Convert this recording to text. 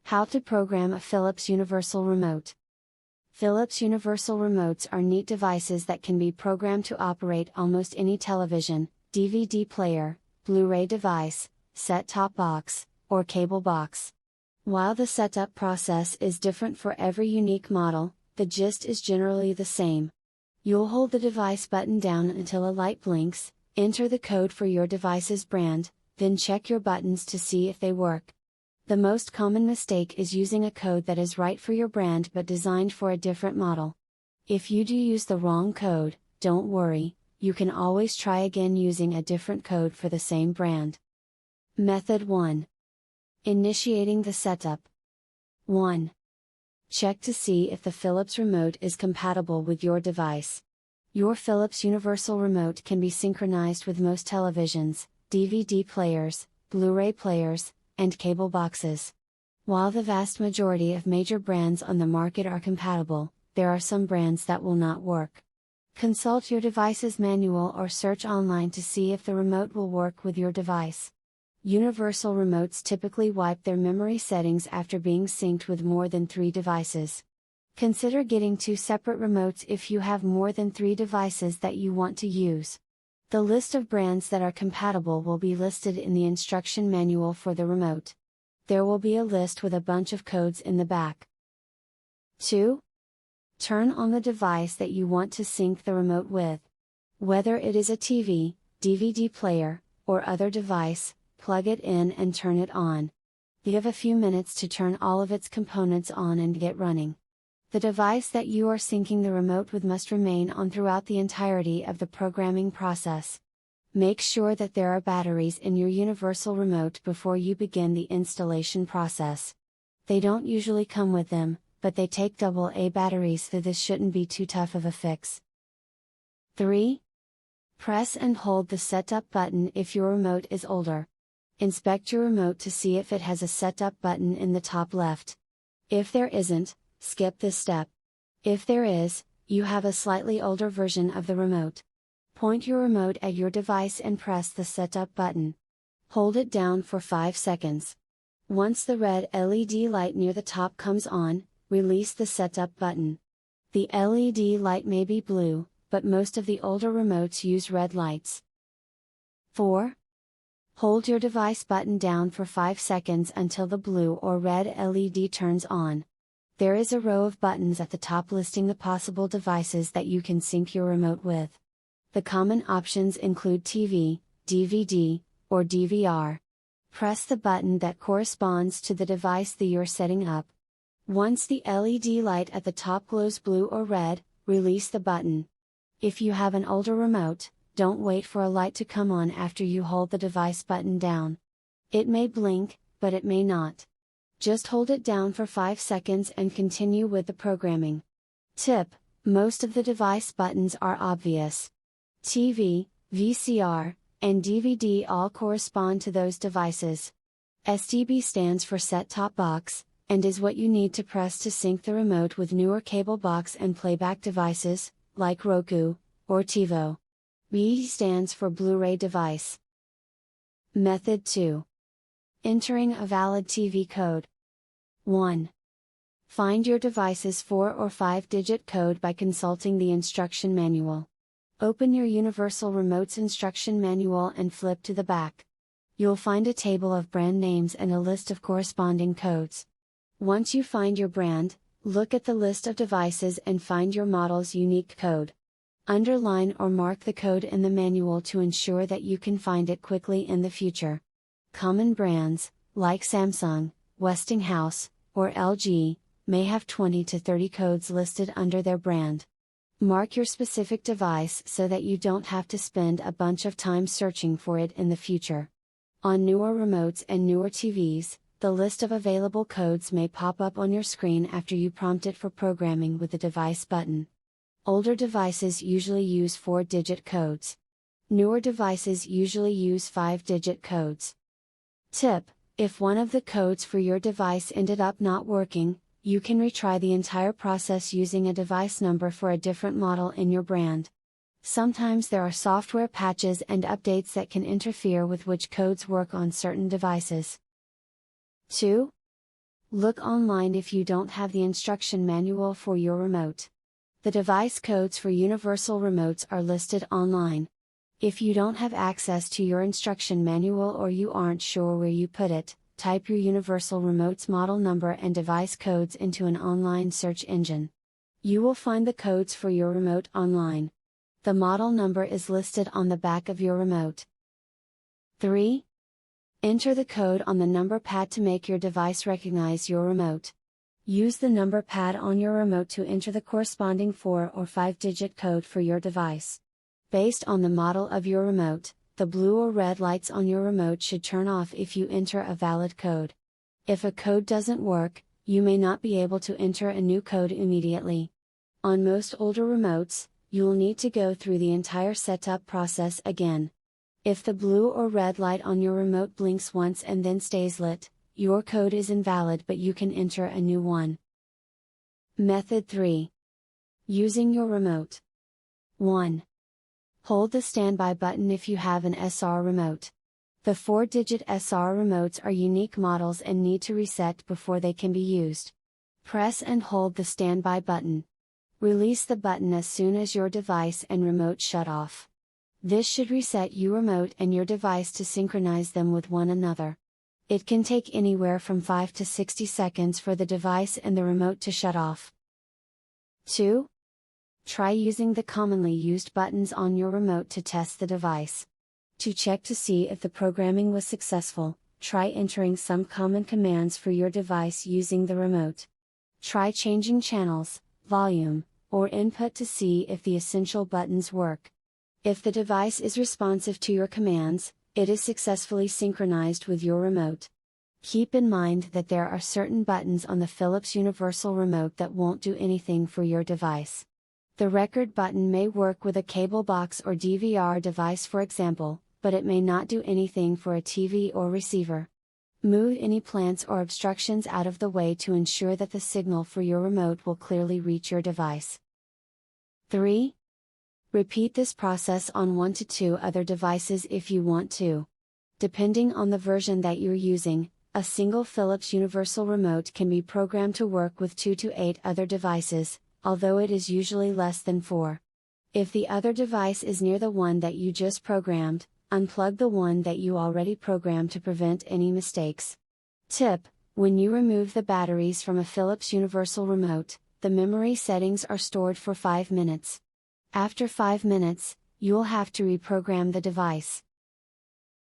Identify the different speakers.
Speaker 1: How to program a Philips Universal Remote. Philips Universal Remotes are neat devices that can be programmed to operate almost any television, DVD player, Blu-ray device, set-top box, or cable box. While the setup process is different for every unique model, the gist is generally the same. You'll hold the device button down until a light blinks, enter the code for your device's brand, then check your buttons to see if they work. The most common mistake is using a code that is right for your brand but designed for a different model. If you do use the wrong code, don't worry, you can always try again using a different code for the same brand. Method 1. Initiating the setup. 1. Check to see if the Philips remote is compatible with your device. Your Philips Universal Remote can be synchronized with most televisions, DVD players, Blu-ray players, and cable boxes. While the vast majority of major brands on the market are compatible, there are some brands that will not work. Consult your device's manual or search online to see if the remote will work with your device. Universal remotes typically wipe their memory settings after being synced with more than 3 devices. Consider getting 2 separate remotes if you have more than 3 devices that you want to use. The list of brands that are compatible will be listed in the instruction manual for the remote. There will be a list with a bunch of codes in the back. 2. Turn on the device that you want to sync the remote with. Whether it is a TV, DVD player, or other device, plug it in and turn it on. Give a few minutes to turn all of its components on and get running. The device that you are syncing the remote with must remain on throughout the entirety of the programming process. Make sure that there are batteries in your Universal Remote before you begin the installation process. They don't usually come with them, but they take AA batteries, so this shouldn't be too tough of a fix. 3. Press and hold the setup button if your remote is older. Inspect your remote to see if it has a setup button in the top left. If there isn't, skip this step. If there is, you have a slightly older version of the remote. Point your remote at your device and press the setup button. Hold it down for 5 seconds. Once the red LED light near the top comes on, release the setup button. The LED light may be blue, but most of the older remotes use red lights. 4. Hold your device button down for 5 seconds until the blue or red LED turns on. There is a row of buttons at the top listing the possible devices that you can sync your remote with. The common options include TV, DVD, or DVR. Press the button that corresponds to the device that you're setting up. Once the LED light at the top glows blue or red, release the button. If you have an older remote, don't wait for a light to come on after you hold the device button down. It may blink, but it may not. Just hold it down for 5 seconds and continue with the programming. Tip: most of the device buttons are obvious. TV, VCR, and DVD all correspond to those devices. STB stands for set-top box, and is what you need to press to sync the remote with newer cable box and playback devices, like Roku, or TiVo. B stands for Blu-ray device. Method 2. Entering a valid TV code. 1. Find your device's 4 or 5-digit code by consulting the instruction manual. Open your Universal Remote's instruction manual and flip to the back. You'll find a table of brand names and a list of corresponding codes. Once you find your brand, look at the list of devices and find your model's unique code. Underline or mark the code in the manual to ensure that you can find it quickly in the future. Common brands, like Samsung, Westinghouse, or LG, may have 20 to 30 codes listed under their brand. Mark your specific device so that you don't have to spend a bunch of time searching for it in the future. On newer remotes and newer TVs, the list of available codes may pop up on your screen after you prompt it for programming with the device button. Older devices usually use 4-digit codes. Newer devices usually use 5-digit codes. Tip: if one of the codes for your device ended up not working, you can retry the entire process using a device number for a different model in your brand. Sometimes there are software patches and updates that can interfere with which codes work on certain devices. 2. Look online if you don't have the instruction manual for your remote. The device codes for universal remotes are listed online. If you don't have access to your instruction manual or you aren't sure where you put it, type your universal remote's model number and device codes into an online search engine. You will find the codes for your remote online. The model number is listed on the back of your remote. 3. Enter the code on the number pad to make your device recognize your remote. Use the number pad on your remote to enter the corresponding 4 or 5-digit code for your device. Based on the model of your remote, the blue or red lights on your remote should turn off if you enter a valid code. If a code doesn't work, you may not be able to enter a new code immediately. On most older remotes, you'll need to go through the entire setup process again. If the blue or red light on your remote blinks once and then stays lit, your code is invalid but you can enter a new one. Method 3. Using your remote. 1. Hold the standby button if you have an SR remote. The 4-digit SR remotes are unique models and need to reset before they can be used. Press and hold the standby button. Release the button as soon as your device and remote shut off. This should reset your remote and your device to synchronize them with one another. It can take anywhere from 5 to 60 seconds for the device and the remote to shut off. 2. Try using the commonly used buttons on your remote to test the device. To check to see if the programming was successful, try entering some common commands for your device using the remote. Try changing channels, volume, or input to see if the essential buttons work. If the device is responsive to your commands, it is successfully synchronized with your remote. Keep in mind that there are certain buttons on the Philips Universal Remote that won't do anything for your device. The record button may work with a cable box or DVR device, for example, but it may not do anything for a TV or receiver. Move any plants or obstructions out of the way to ensure that the signal for your remote will clearly reach your device. 3. Repeat this process on 1 to 2 other devices if you want to. Depending on the version that you're using, a single Philips Universal Remote can be programmed to work with 2 to 8 other devices, although it is usually less than 4. If the other device is near the one that you just programmed, unplug the one that you already programmed to prevent any mistakes. Tip: when you remove the batteries from a Philips Universal Remote, the memory settings are stored for 5 minutes. After 5 minutes, you'll have to reprogram the device.